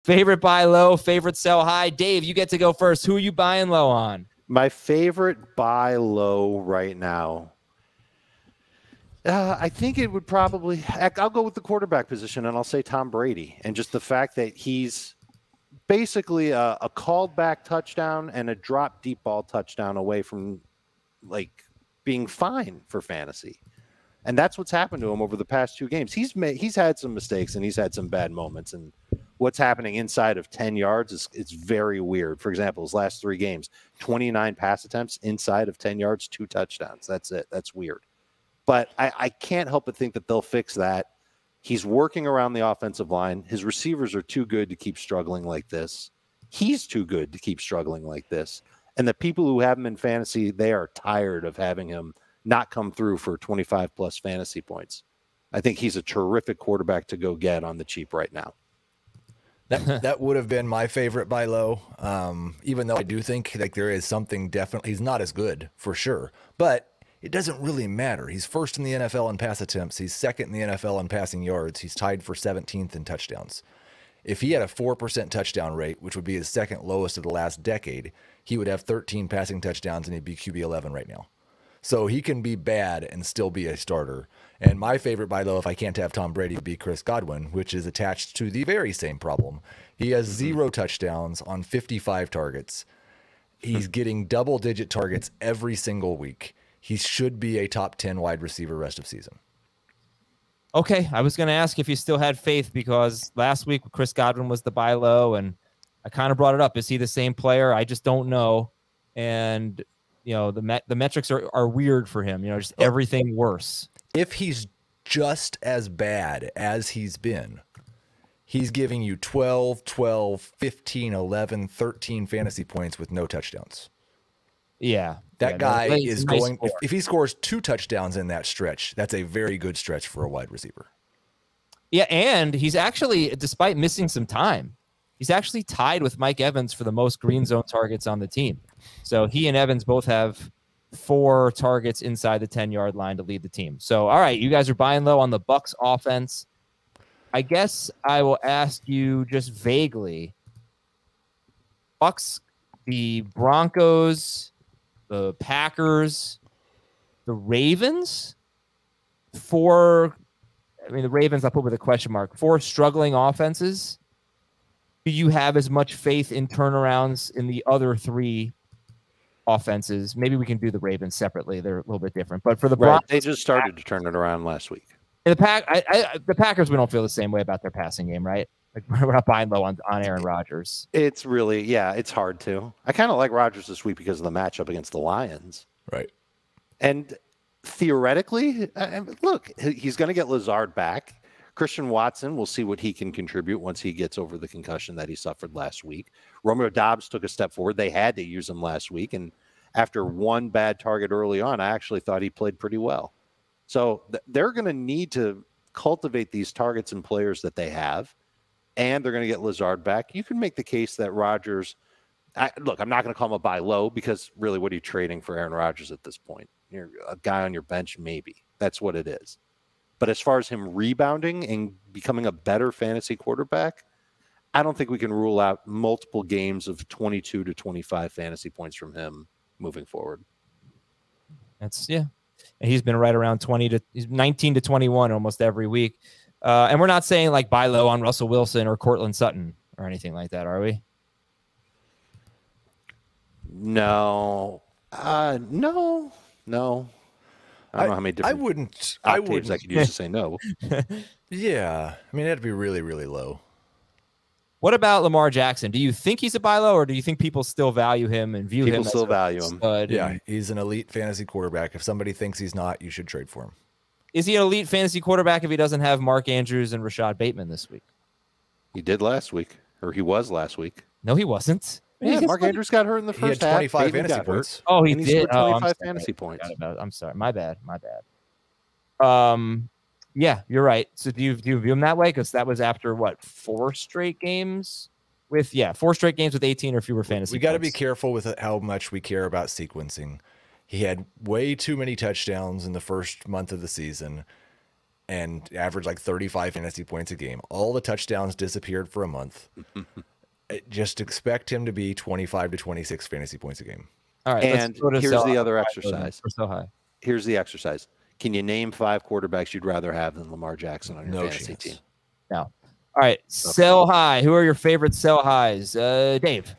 Favorite buy low, favorite sell high. Dave, you get to go first. Who are you buying low on? My favorite buy low right now, I think it would probably, I'll go with the quarterback position, and I'll say Tom Brady. And just the fact that he's basically a called back touchdown and a drop deep ball touchdown away from like being fine for fantasy. And that's what's happened to him over the past 2 games. He's had some mistakes and he's had some bad moments. And what's happening inside of 10 yards is very weird. For example, his last 3 games, 29 pass attempts inside of 10 yards, 2 touchdowns. That's it. That's weird. But I can't help but think that they'll fix that. He's working around the offensive line. His receivers are too good to keep struggling like this. He's too good to keep struggling like this. And the people who have him in fantasy, they are tired of having him not come through for 25 plus fantasy points. I think he's a terrific quarterback to go get on the cheap right now. That would have been my favorite buy low. Even though I do think like there is something definitely, he's not as good for sure, but it doesn't really matter. He's first in the NFL in pass attempts. He's second in the NFL in passing yards. He's tied for 17th in touchdowns. If he had a 4% touchdown rate, which would be his second lowest of the last decade, he would have 13 passing touchdowns and he'd be QB 11 right now. So he can be bad and still be a starter. And my favorite buy low, if I can't have Tom Brady, would be Chris Godwin, which is attached to the very same problem. He has 0 touchdowns on 55 targets. He's getting double-digit targets every single week. He should be a top 10 wide receiver rest of season. Okay, I was going to ask if you still had faith because last week Chris Godwin was the buy low, and I kind of brought it up. Is he the same player? I just don't know. And you know, the metrics are weird for him. You know, just everything worse. If he's just as bad as he's been, he's giving you 12, 15, 11, 13 fantasy points with no touchdowns. Yeah. That guy is going, if he scores 2 touchdowns in that stretch, that's a very good stretch for a wide receiver. Yeah, and he's actually, despite missing some time, he's actually tied with Mike Evans for the most green zone targets on the team. So he and Evans both have 4 targets inside the 10-yard line to lead the team. So, all right, you guys are buying low on the Bucs offense. I guess I will ask you just vaguely, Bucs, the Broncos, the Packers, the Ravens, the Ravens I'll put with a question mark, 4 struggling offenses. Do you have as much faith in turnarounds in the other 3 offenses? Maybe we can do the Ravens separately. They're a little bit different. But for the Broncos, they just started to turn it around last week. And the Packers, we don't feel the same way about their passing game, right? Like we're not buying low on Aaron Rodgers. It's really, it's hard to. I kind of like Rodgers this week because of the matchup against the Lions. Right. And theoretically, look, he's going to get Lazard back. Christian Watson, we'll see what he can contribute once he gets over the concussion that he suffered last week. Romeo Doubs took a step forward. They had to use him last week. And after one bad target early on, I actually thought he played pretty well. So they're going to need to cultivate these targets and players that they have. And they're going to get Lazard back. You can make the case that Rodgers, look, I'm not going to call him a buy low because really what are you trading for Aaron Rodgers at this point? You're a guy on your bench, maybe. That's what it is. But as far as him rebounding and becoming a better fantasy quarterback, I don't think we can rule out multiple games of 22 to 25 fantasy points from him moving forward. And he's been right around 19 to 21 almost every week. And we're not saying like buy low on Russell Wilson or Cortland Sutton or anything like that, are we? No. No. I don't know how many different octaves I could use to say no. Yeah. I mean, that'd be really, really low. What about Lamar Jackson? Do you think he's a buy low, or do you think people still value him and view him? People still value him. Yeah, he's an elite fantasy quarterback. If somebody thinks he's not, you should trade for him. Is he an elite fantasy quarterback if he doesn't have Mark Andrews and Rashad Bateman this week? He did last week, or he was last week. No, he wasn't. Yeah, Mark Andrews got hurt in the first half. 25 fantasy points. Oh, he did. 25 fantasy points. I'm sorry. My bad. Yeah, you're right. So do you view him that way? Because that was after what, 4 straight games with 4 straight games with 18 or fewer fantasy. We got to be careful with how much we care about sequencing. He had way too many touchdowns in the first month of the season. and averaged like 35 fantasy points a game. All the touchdowns disappeared for a month. Just expect him to be 25 to 26 fantasy points a game. All right. And here's the other exercise. We're so high. Here's the exercise. Can you name 5 quarterbacks you'd rather have than Lamar Jackson on your fantasy team? No. All right. Sell high. Who are your favorite sell highs? Dave.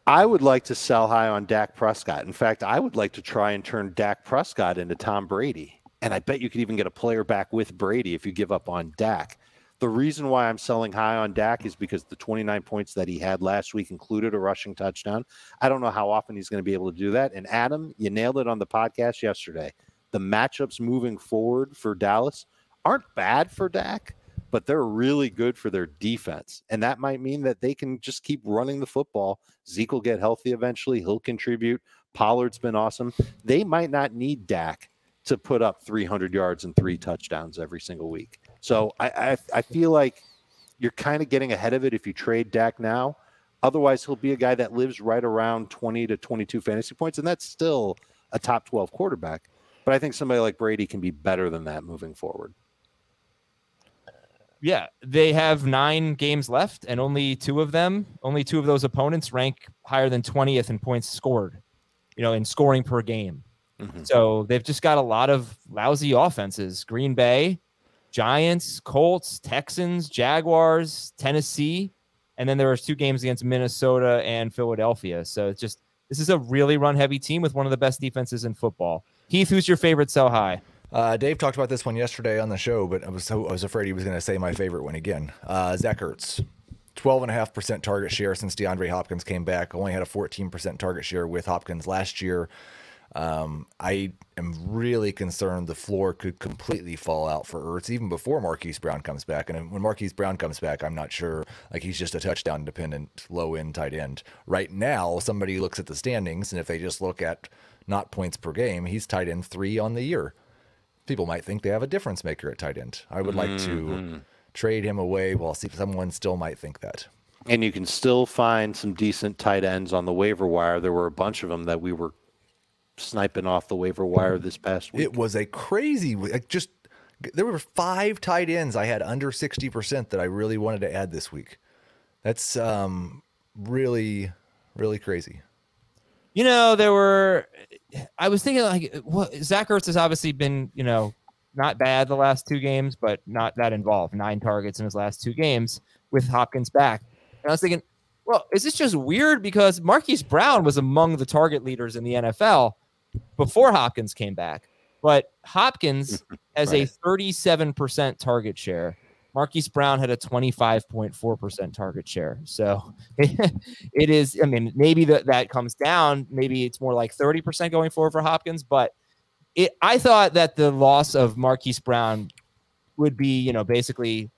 I would like to sell high on Dak Prescott. In fact, I would like to try and turn Dak Prescott into Tom Brady. And I bet you could even get a player back with Brady if you give up on Dak. The reason why I'm selling high on Dak is because the 29 points that he had last week included a rushing touchdown. I don't know how often he's going to be able to do that. And Adam, you nailed it on the podcast yesterday. The matchups moving forward for Dallas aren't bad for Dak, but they're really good for their defense. And that might mean that they can just keep running the football. Zeke will get healthy eventually. He'll contribute. Pollard's been awesome. They might not need Dak to put up 300 yards and 3 touchdowns every single week. So I feel like you're kind of getting ahead of it if you trade Dak now. Otherwise, he'll be a guy that lives right around 20 to 22 fantasy points, and that's still a top 12 quarterback. But I think somebody like Brady can be better than that moving forward. Yeah, they have 9 games left, and only two of those opponents rank higher than 20th in points scored, in scoring per game. Mm-hmm. So they've just got a lot of lousy offenses. Green Bay, Giants, Colts, Texans, Jaguars, Tennessee, and then there are 2 games against Minnesota and Philadelphia. So this is a really run-heavy team with one of the best defenses in football. Heath, who's your favorite sell high? Dave talked about this one yesterday on the show, but I was afraid he was going to say my favorite one again. Zach Ertz, 12.5% target share since DeAndre Hopkins came back. Only had a 14% target share with Hopkins last year. I am really concerned the floor could completely fall out for Ertz even before Marquise Brown comes back. And when Marquise Brown comes back, I'm not sure. Like, he's just a touchdown dependent, low end tight end. Right now, somebody looks at the standings, and if they just look at not points per game, he's tight end 3 on the year. People might think they have a difference maker at tight end. I would like to trade him away. Well, see, someone still might think that. And you can still find some decent tight ends on the waiver wire. There were a bunch of them that we were sniping off the waiver wire this past week. It was a crazy, there were 5 tight ends I had under 60% that I really wanted to add this week. That's really, really crazy. I was thinking Zach Ertz has obviously been, not bad the last 2 games, but not that involved. 9 targets in his last 2 games with Hopkins back. And I was thinking, well, is this just weird? Because Marquise Brown was among the target leaders in the NFL before Hopkins came back. But Hopkins has a 37% target share. Marquise Brown had a 25.4% target share. So it is, maybe that comes down. Maybe it's more like 30% going forward for Hopkins. But I thought that the loss of Marquise Brown would be, basically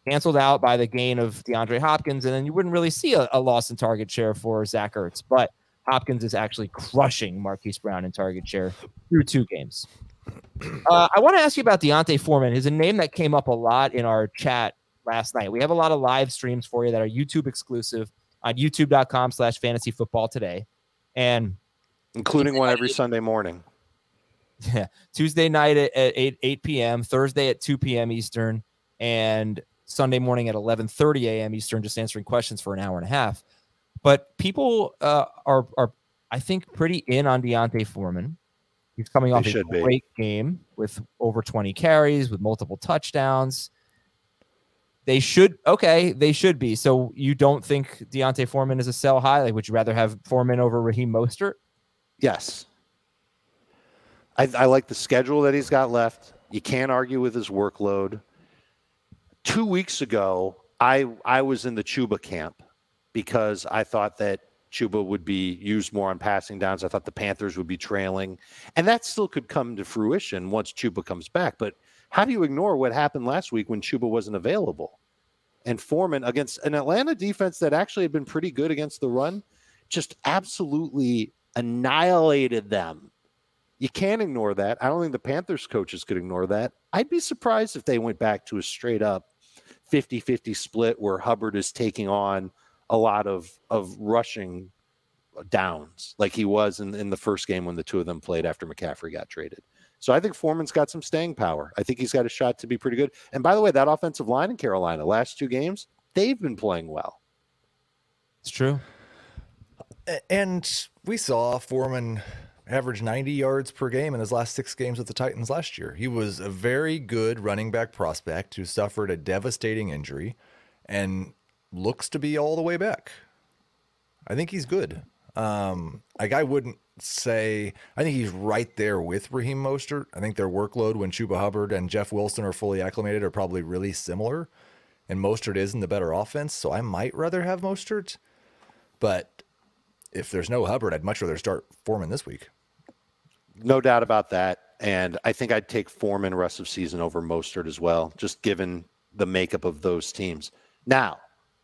canceled out by the gain of DeAndre Hopkins, and then you wouldn't really see a loss in target share for Zach Ertz. But Hopkins is actually crushing Marquise Brown in target share through 2 games. I want to ask you about D'Onta Foreman. He's a name that came up a lot in our chat last night. We have a lot of live streams for you that are YouTube exclusive on youtube.com/fantasyfootballtoday. And including one every Sunday morning. Yeah. Tuesday night at 8 p.m., Thursday at 2 p.m. Eastern, and Sunday morning at 11:30 a.m. Eastern, just answering questions for an hour and a half. But people are I think, pretty in on D'Onta Foreman. He's coming off a great game with over 20 carries, with multiple touchdowns. They should be. So you don't think D'Onta Foreman is a sell high? Like, would you rather have Foreman over Raheem Mostert? Yes. I like the schedule that he's got left. You can't argue with his workload. 2 weeks ago, I was in the Chuba camp because I thought that Chuba would be used more on passing downs. I thought the Panthers would be trailing. And that still could come to fruition once Chuba comes back. But how do you ignore what happened last week when Chuba wasn't available? And Foreman, against an Atlanta defense that actually had been pretty good against the run, just absolutely annihilated them. You can't ignore that. I don't think the Panthers coaches could ignore that. I'd be surprised if they went back to a straight up 50-50 split where Hubbard is taking on a lot of rushing downs like he was in the first game when the two of them played after McCaffrey got traded. So I think Foreman's got some staying power. I think he's got a shot to be pretty good. And by the way, that offensive line in Carolina, last 2 games, they've been playing well. It's true. And we saw Foreman average 90 yards per game in his last 6 games with the Titans last year. He was a very good running back prospect who suffered a devastating injury and looks to be all the way back. I think he's good. Like I wouldn't say, I think he's right there with Raheem Mostert. I think their workload when Chuba Hubbard and Jeff Wilson are fully acclimated are probably really similar. And Mostert is in the better offense, so I might rather have Mostert. But if there's no Hubbard, I'd much rather start Foreman this week. No doubt about that. And I think I'd take Foreman rest of season over Mostert as well, just given the makeup of those teams. Now,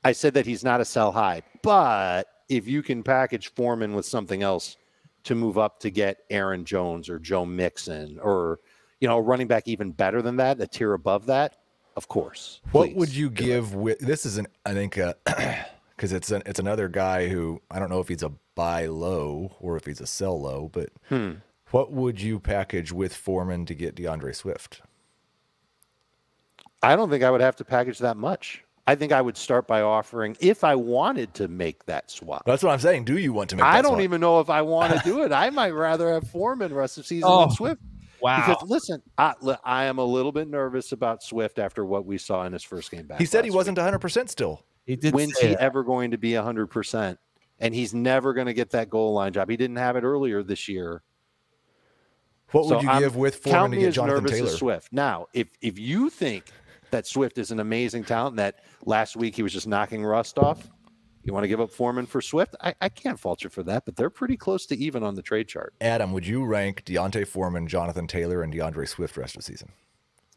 I said that he's not a sell high, but if you can package Foreman with something else to move up to get Aaron Jones or Joe Mixon or, a running back even better than that, a tier above that, of course. What would you give with this? Is I think because it's another guy who I don't know if he's a buy low or if he's a sell low, but what would you package with Foreman to get DeAndre Swift? I don't think I would have to package that much. I think I would start by offering, if I wanted to make that swap. That's what I'm saying. Do you want to make that swap? I don't even know if I want to do it. I might rather have Foreman rest of season than Swift. Wow. Because listen, I am a little bit nervous about Swift after what we saw in his first game back. He said he wasn't 100% still. He did. When's he ever going to be 100%? And he's never going to get that goal line job. He didn't have it earlier this year. What would you give with Foreman to get Jonathan Taylor? Swift. Now, if you think that Swift is an amazing talent, and that last week he was just knocking rust off, you want to give up Foreman for Swift? I can't fault you for that, but they're pretty close to even on the trade chart. Adam, would you rank Deontay Foreman, Jonathan Taylor, and DeAndre Swift rest of the season?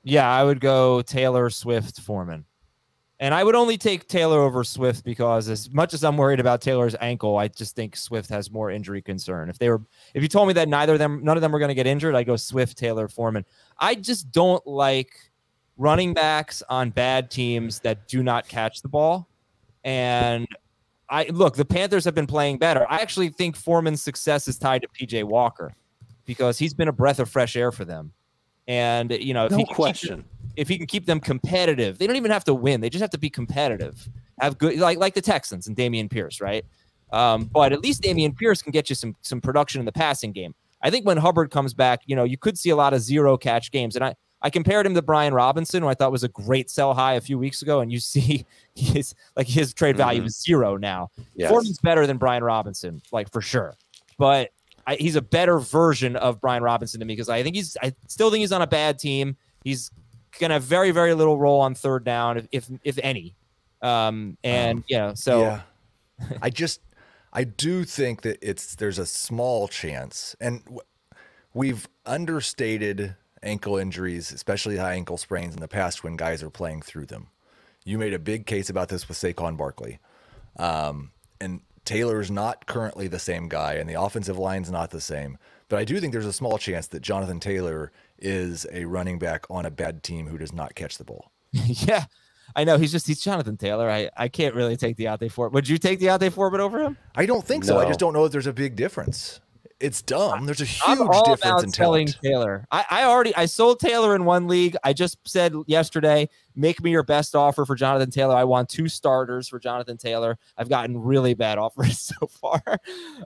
Yeah, I would go Taylor, Swift, Foreman. And I would only take Taylor over Swift because as much as I'm worried about Taylor's ankle, I just think Swift has more injury concern. If you told me that none of them were going to get injured, I'd go Swift, Taylor, Foreman. I just don't like running backs on bad teams that do not catch the ball. And the Panthers have been playing better. I actually think Foreman's success is tied to PJ Walker because he's been a breath of fresh air for them. And, if he can keep them competitive, they don't even have to win. They just have to be competitive. Have good, like the Texans and Dameon Pierce, right? But at least Dameon Pierce can get you some production in the passing game. I think when Hubbard comes back, you could see a lot of 0 catch games. And I compared him to Brian Robinson, who I thought was a great sell high a few weeks ago, and you see his trade value is 0 now. Yes. Foreman's better than Brian Robinson, for sure. But he's a better version of Brian Robinson to me because I still think he's on a bad team. He's gonna have very, very little role on third down, if any. I do think that there's a small chance, and we've understated ankle injuries, especially high ankle sprains in the past when guys are playing through them. You made a big case about this with Saquon Barkley. And Taylor's not currently the same guy, and the offensive line's not the same. But I do think there's a small chance that Jonathan Taylor is a running back on a bad team who does not catch the ball. Yeah, I know. He's Jonathan Taylor. I can't really take Deontay Foreman. Would you take Deontay Foreman over him? I don't think so. I just don't know if there's a big difference. It's dumb. There's a huge difference in talent. Taylor. I sold Taylor in one league. I just said yesterday, make me your best offer for Jonathan Taylor. I want 2 starters for Jonathan Taylor. I've gotten really bad offers so far.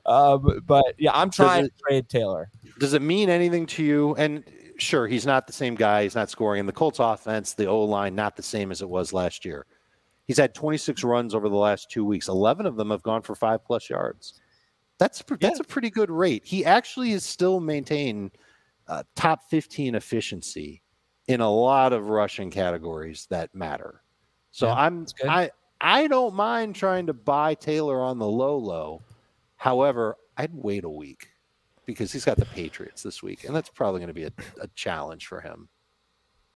But yeah, I'm trying to trade Taylor. Does it mean anything to you? And sure, he's not the same guy. He's not scoring. And the Colts offense, the O-line, not the same as it was last year. He's had 26 runs over the last 2 weeks. 11 of them have gone for 5+ yards. That's a pretty good rate. He actually is still maintaining top 15 efficiency in a lot of rushing categories that matter. So I don't mind trying to buy Taylor on the low. However, I'd wait a week because he's got the Patriots this week, and that's probably going to be a challenge for him.